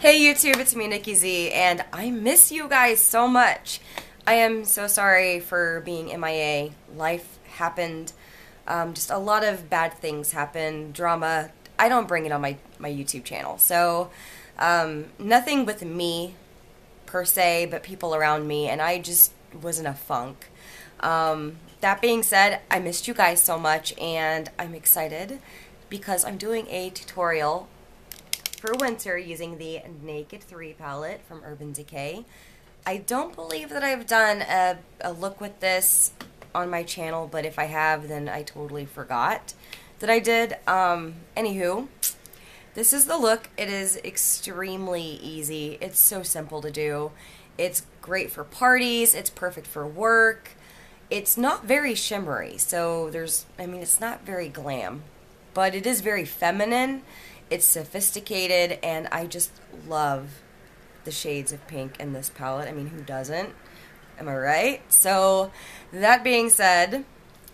Hey YouTube, it's me, Nikki Z, and I miss you guys so much. I am so sorry for being MIA. Life happened. Just a lot of bad things happened. Drama. I don't bring it on my YouTube channel. So, nothing with me, per se, but people around me, and I just was in a funk. That being said, I missed you guys so much, and I'm excited because I'm doing a tutorial for winter using the Naked 3 palette from Urban Decay. I don't believe that I've done a look with this on my channel, but if I have, then I totally forgot that I did. Anywho, this is the look. It is extremely easy. It's so simple to do. It's great for parties. It's perfect for work. It's not very shimmery, so it's not very glam, but it is very feminine. It's sophisticated, and I just love the shades of pink in this palette. I mean, who doesn't? Am I right? So, that being said,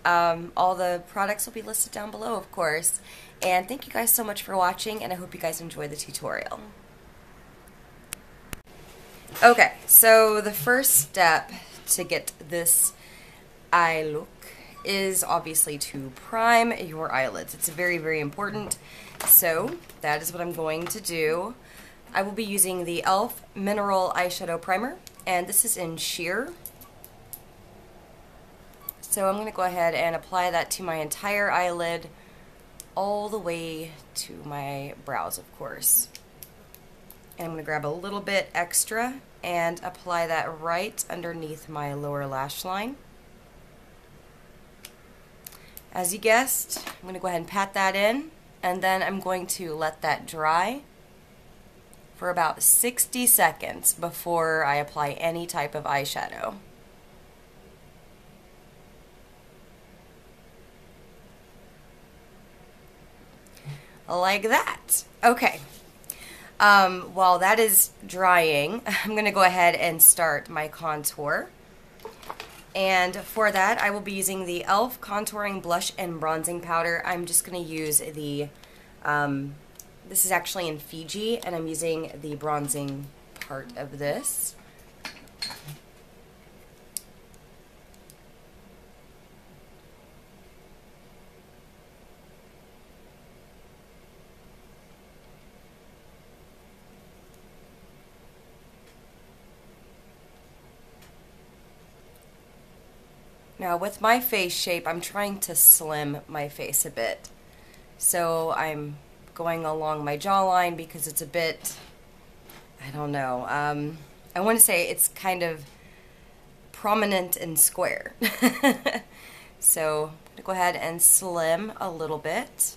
all the products will be listed down below, of course. And thank you guys so much for watching, and I hope you guys enjoy the tutorial. Okay, so the first step to get this eye look is obviously to prime your eyelids. It's very, very important. So that is what I'm going to do. I will be using the e.l.f. Mineral Eyeshadow Primer, and this is in Sheer. So I'm going to go ahead and apply that to my entire eyelid, all the way to my brows, of course. And I'm going to grab a little bit extra and apply that right underneath my lower lash line. As you guessed, I'm going to go ahead and pat that in, and then I'm going to let that dry for about 60 seconds before I apply any type of eyeshadow. Like that. Okay. While that is drying, I'm going to go ahead and start my contour. And for that, I will be using the e.l.f. Contouring Blush and Bronzing Powder. I'm just going to use the, this is actually in Fiji, and I'm using the bronzing part of this. Now with my face shape, I'm trying to slim my face a bit. So I'm going along my jawline because it's a bit, I don't know, I want to say it's kind of prominent and square. So I'm going to go ahead and slim a little bit.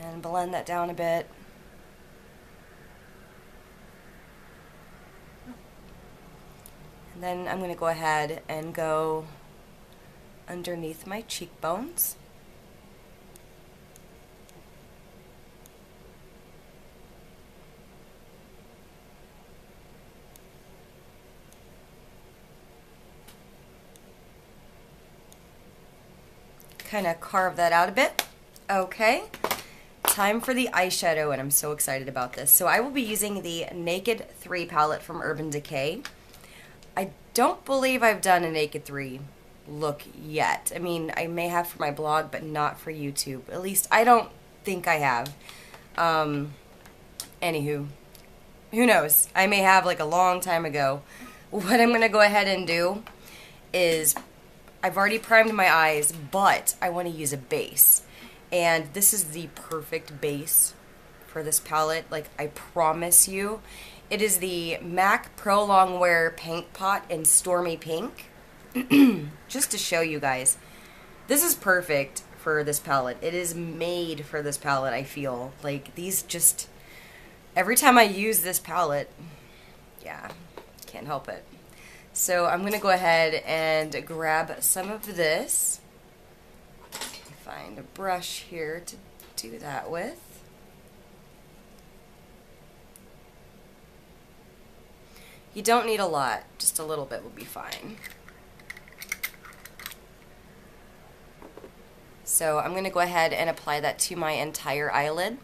And blend that down a bit. Then I'm going to go ahead and go underneath my cheekbones. Kind of carve that out a bit. Okay, time for the eyeshadow, and I'm so excited about this. So I will be using the Naked 3 palette from Urban Decay. I don't believe I've done a Naked 3 look yet. I mean, I may have for my blog, but not for YouTube. At least, I don't think I have. Anywho, who knows? I may have like a long time ago. What I'm going to go ahead and do is, I've already primed my eyes, but I want to use a base. And this is the perfect base for this palette. Like, I promise you. It is the MAC Pro Longwear Paint Pot in Stormy Pink. Just to show you guys, this is perfect for this palette. It is made for this palette, I feel. Like, these just, every time I use this palette, yeah, can't help it. So I'm going to go ahead and grab some of this. Find a brush here to do that with. You don't need a lot, just a little bit will be fine. So I'm going to go ahead and apply that to my entire eyelid.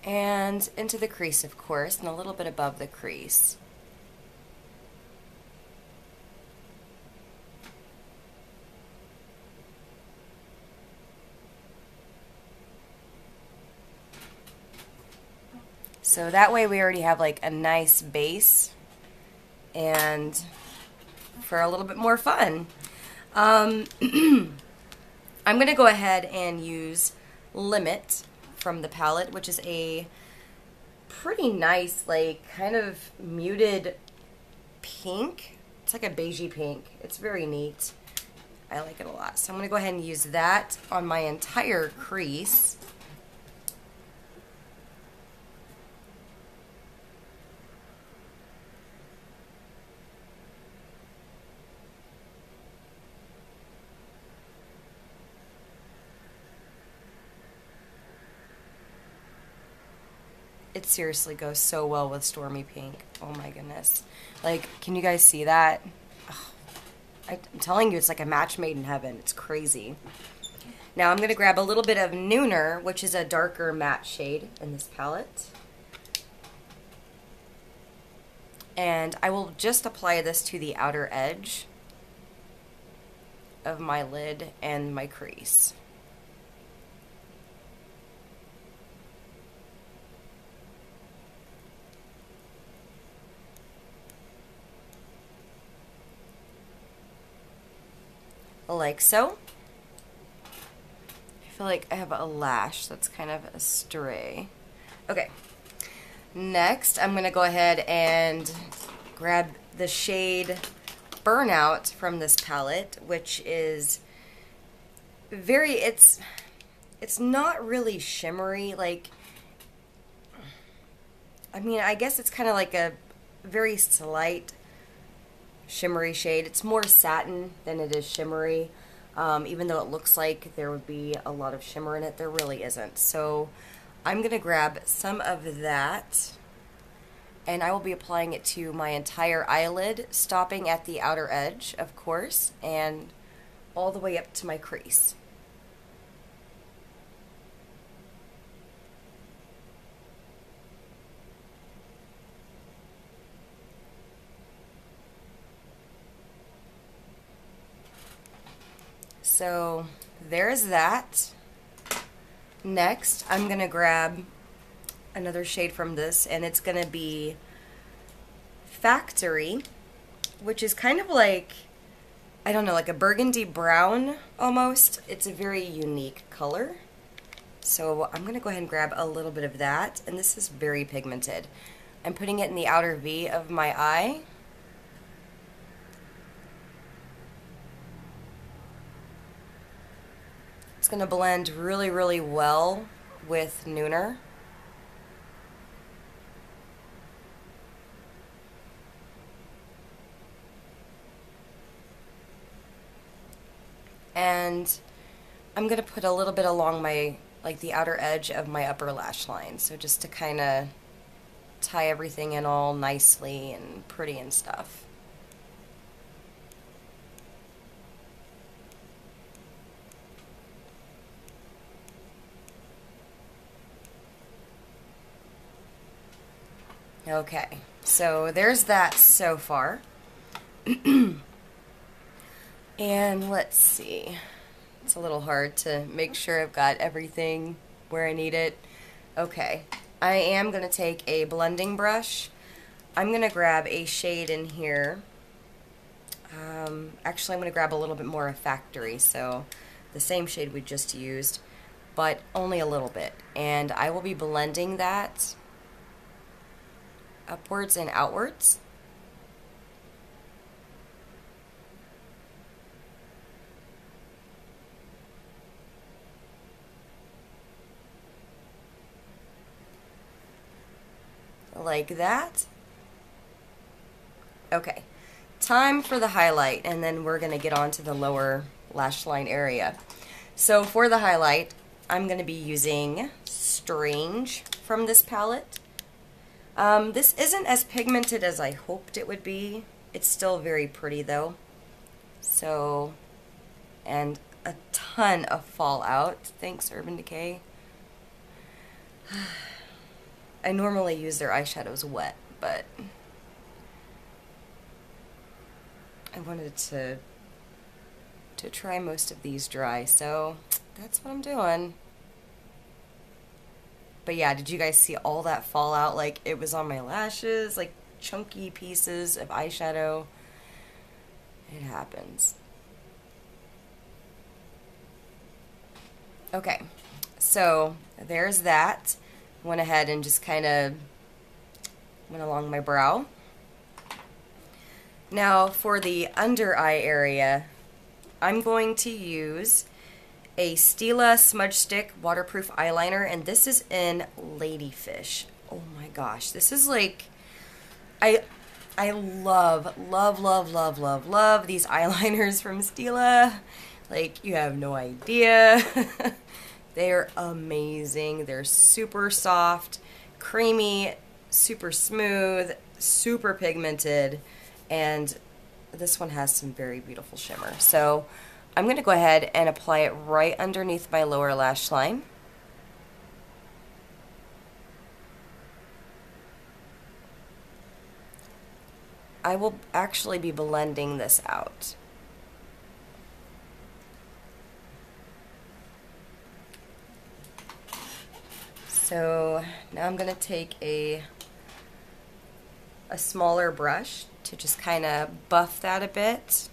And into the crease, of course, and a little bit above the crease. So that way we already have like a nice base, and for a little bit more fun, I'm going to go ahead and use Limit from the palette, which is a pretty nice, like, kind of muted pink. It's like a beigey pink. It's very neat. I like it a lot. So I'm going to go ahead and use that on my entire crease. It seriously goes so well with Stormy Pink. Oh my goodness. Like, can you guys see that? Oh, I'm telling you, it's like a match made in heaven. It's crazy. Now I'm going to grab a little bit of Nooner, which is a darker matte shade in this palette. And I will just apply this to the outer edge of my lid and my crease. Like so. I feel like I have a lash that's kind of astray. Okay. Next, I'm going to go ahead and grab the shade Burnout from this palette, which is very, it's not really shimmery. Like, I mean, I guess it's kind of like a very slight shimmery shade. It's more satin than it is shimmery, even though it looks like there would be a lot of shimmer in it, there really isn't. So I'm going to grab some of that, and I will be applying it to my entire eyelid, stopping at the outer edge, of course, and all the way up to my crease. So there's that. Next, I'm going to grab another shade from this, and it's going to be Factory, which is kind of like, I don't know, like a burgundy brown almost. It's a very unique color. So I'm going to go ahead and grab a little bit of that, and this is very pigmented. I'm putting it in the outer V of my eye. It's going to blend really, really well with Nooner. And I'm going to put a little bit along my, like the outer edge of my upper lash line. So just to kind of tie everything in all nicely and pretty and stuff. Okay, so there's that so far. And let's see. It's a little hard to make sure I've got everything where I need it. Okay, I am going to take a blending brush. I'm going to grab a shade in here. Actually, I'm going to grab a little bit more of Factory, so the same shade we just used, but only a little bit. And I will be blending that upwards and outwards. Like that. Okay, time for the highlight, and then we're going to get on to the lower lash line area. So for the highlight, I'm going to be using Strange from this palette. This isn't as pigmented as I hoped it would be. It's still very pretty though. So, and a ton of fallout. Thanks, Urban Decay. I normally use their eyeshadows wet, but I wanted to try most of these dry, so that's what I'm doing. But yeah, did you guys see all that fallout? Like, it was on my lashes, like chunky pieces of eyeshadow. It happens. Okay, so there's that. Went ahead and just kind of went along my brow. Now for the under eye area, I'm going to use a Stila Smudge Stick waterproof eyeliner, and this is in Ladyfish. Oh my gosh, this is like, I love these eyeliners from Stila. Like, you have no idea. They're amazing. They're super soft, creamy, super smooth, super pigmented, and this one has some very beautiful shimmer. So I'm going to go ahead and apply it right underneath my lower lash line. I will actually be blending this out. So now I'm going to take a smaller brush to just kind of buff that a bit.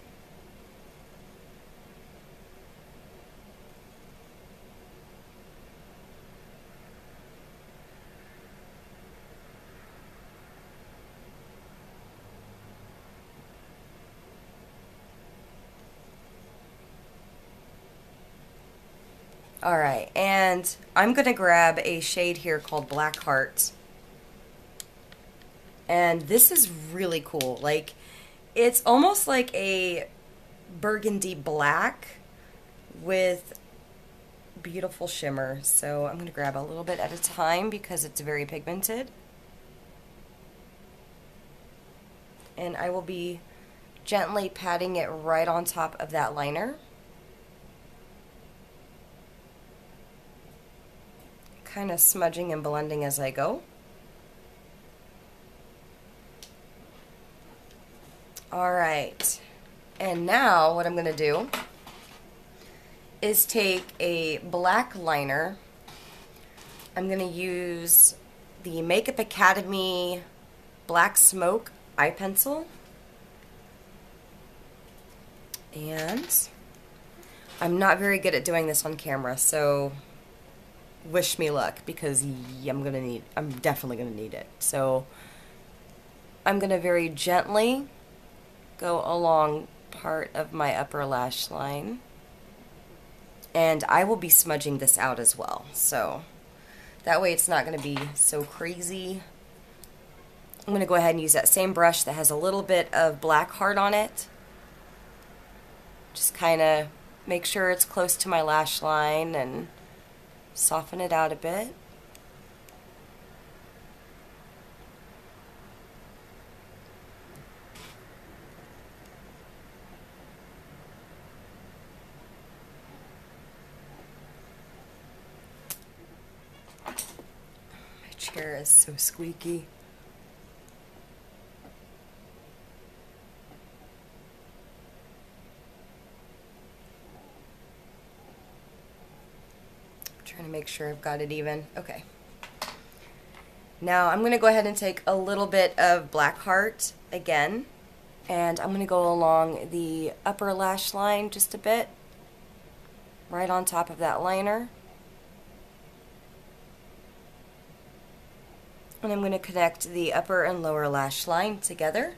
Alright, and I'm going to grab a shade here called Black Heart. And this is really cool. Like, it's almost like a burgundy black with beautiful shimmer. So I'm going to grab a little bit at a time because it's very pigmented. And I will be gently patting it right on top of that liner. Kind of smudging and blending as I go. Alright, and now what I'm going to do is take a black liner. I'm going to use the Makeup Academy Black Smoke eye pencil. And I'm not very good at doing this on camera, so wish me luck, because I'm definitely gonna need it. So I'm gonna very gently go along part of my upper lash line, and I will be smudging this out as well, so that way it's not gonna be so crazy. I'm gonna go ahead and use that same brush that has a little bit of Black Heart on it. Just kind of make sure it's close to my lash line and soften it out a bit. My chair is so squeaky. Trying to make sure I've got it even. Okay. Now I'm going to go ahead and take a little bit of Black Heart again, and I'm going to go along the upper lash line just a bit, right on top of that liner. And I'm going to connect the upper and lower lash line together.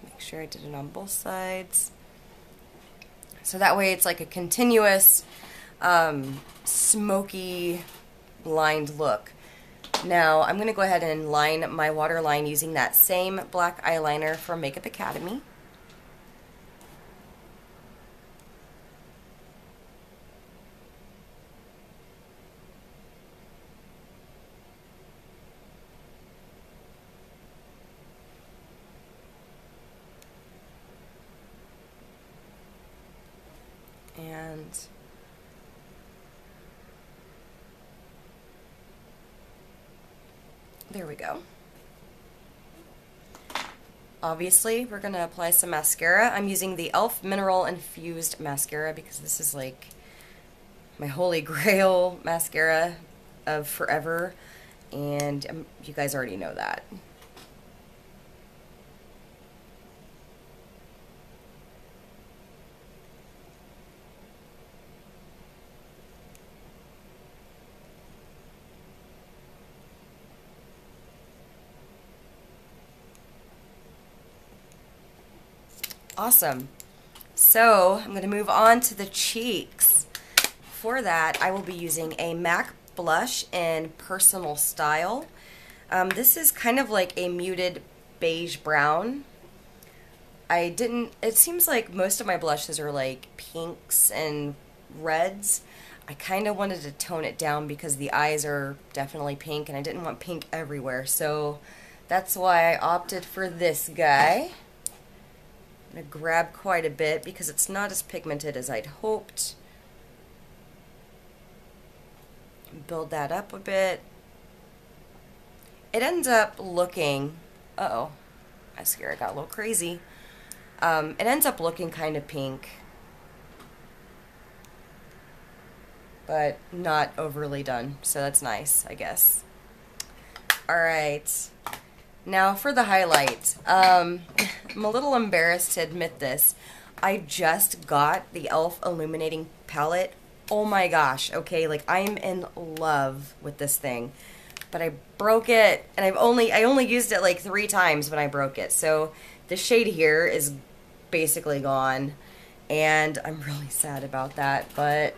Make sure I did it on both sides. So that way it's like a continuous smoky lined look. Now I'm going to go ahead and line my waterline using that same black eyeliner from Makeup Academy. There we go. Obviously, we're going to apply some mascara. I'm using the e.l.f. Mineral Infused Mascara because this is like my holy grail mascara of forever, and you guys already know that. Awesome. So I'm going to move on to the cheeks. For that, I will be using a MAC blush in Personal Style. This is kind of like a muted beige brown. It seems like most of my blushes are like pinks and reds. I kind of wanted to tone it down because the eyes are definitely pink and I didn't want pink everywhere. So that's why I opted for this guy. I'm going to grab quite a bit because it's not as pigmented as I'd hoped. Build that up a bit. It ends up looking, uh-oh, mascara got a little crazy. It ends up looking kind of pink, but not overly done, so that's nice, I guess. Alright. Now for the highlight. I'm a little embarrassed to admit this. I just got the e.l.f. Illuminating Palette. Oh my gosh, okay, like I'm in love with this thing. But I broke it, and I only used it like 3 times when I broke it. So the shade here is basically gone, and I'm really sad about that, but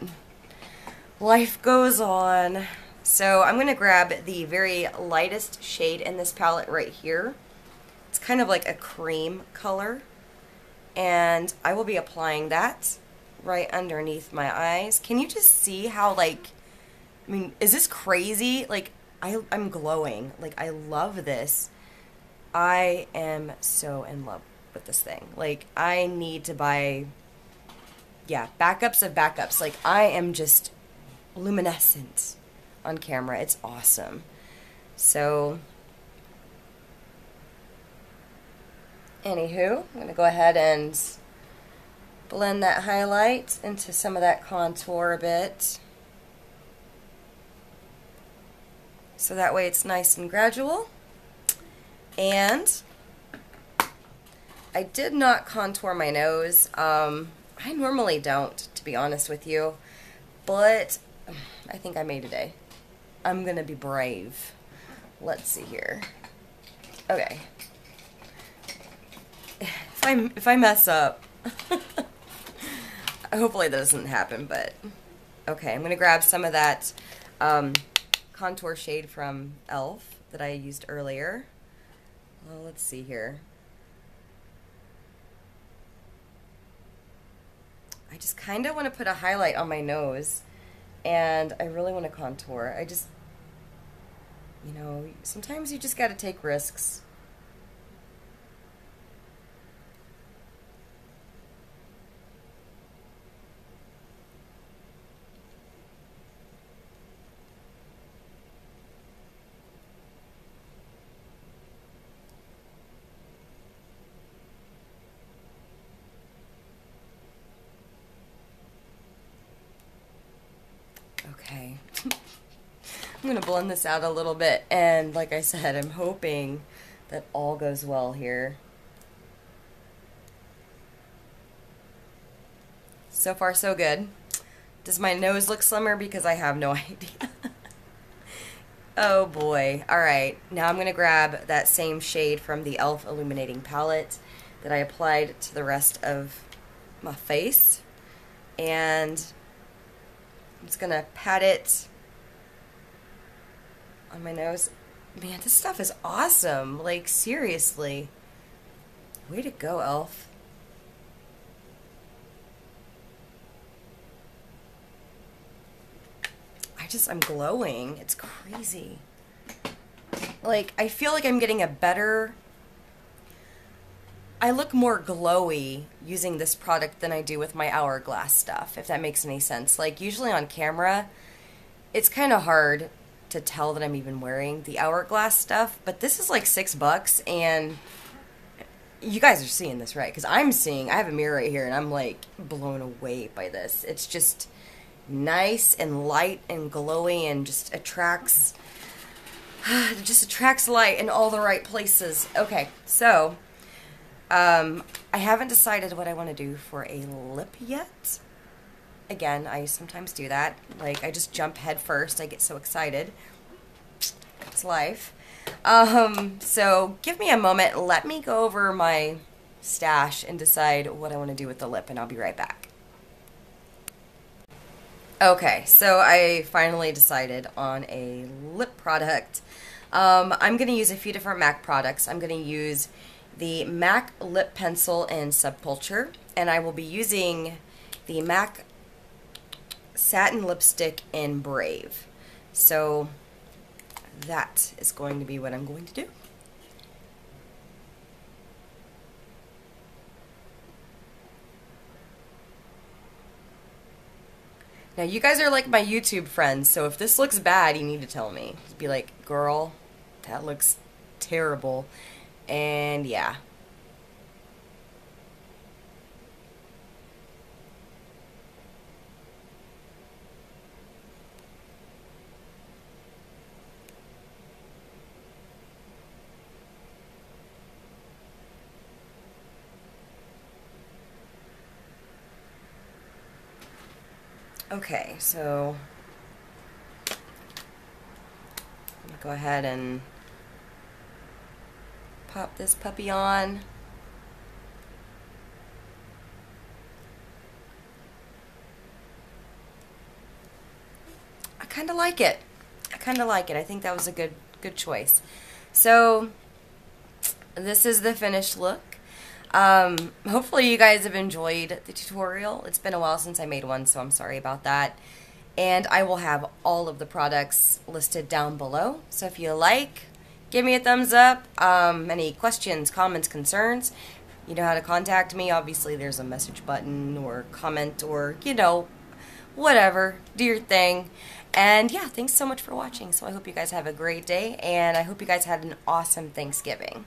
life goes on. So I'm going to grab the very lightest shade in this palette right here. It's kind of like a cream color. And I will be applying that right underneath my eyes. Can you just see how, like, I mean, is this crazy? Like, I'm glowing. Like, I love this. I am so in love with this thing. Like, I need to buy, yeah, backups of backups. Like, I am just luminescent on camera. It's awesome. So, anywho, I'm going to go ahead and blend that highlight into some of that contour a bit. So that way it's nice and gradual. And I did not contour my nose. I normally don't, to be honest with you. But I think I made a day. I'm gonna be brave. Let's see here. Okay. If I mess up, hopefully that doesn't happen, but okay, I'm gonna grab some of that contour shade from e.l.f. that I used earlier. Well, let's see here. I just kind of want to put a highlight on my nose, and I really want to contour. I just, you know, sometimes you just got to take risks. Okay. I'm going to blend this out a little bit, and like I said, I'm hoping that all goes well here. So far, so good. Does my nose look slimmer? Because I have no idea. Oh boy. Alright, now I'm going to grab that same shade from the e.l.f. Illuminating Palette that I applied to the rest of my face, and I'm just going to pat it on my nose. Man, this stuff is awesome. Like, seriously. Way to go, e.l.f. I'm glowing. It's crazy. Like, I feel like I'm getting a better... I look more glowy using this product than I do with my Hourglass stuff, if that makes any sense. Like, usually on camera, it's kind of hard to tell that I'm even wearing the Hourglass stuff, but this is like $6, and you guys are seeing this, right? Because I have a mirror right here, and I'm like blown away by this. It's just nice and light and glowy, and just attracts light in all the right places. Okay, so I haven't decided what I want to do for a lip yet. Again, I sometimes do that. Like, I just jump head first. I get so excited. It's life. So give me a moment. Let me go over my stash and decide what I want to do with the lip, and I'll be right back. Okay, so I finally decided on a lip product. I'm going to use a few different MAC products. I'm going to use the MAC Lip Pencil in Subculture, and I will be using the MAC Satin Lipstick in Brave. So that is going to be what I'm going to do. Now, you guys are like my YouTube friends, so if this looks bad, you need to tell me. Just be like, girl, that looks terrible. And yeah. Okay, so I'm gonna go ahead and pop this puppy on. I kind of like it. I think that was a good choice. So this is the finished look. Hopefully you guys have enjoyed the tutorial. It's been a while since I made one, so I'm sorry about that. And I will have all of the products listed down below. So if you like, give me a thumbs up. Any questions, comments, concerns, you know how to contact me. Obviously there's a message button or comment or, you know, whatever. Do your thing. And yeah, thanks so much for watching. So I hope you guys have a great day, and I hope you guys had an awesome Thanksgiving.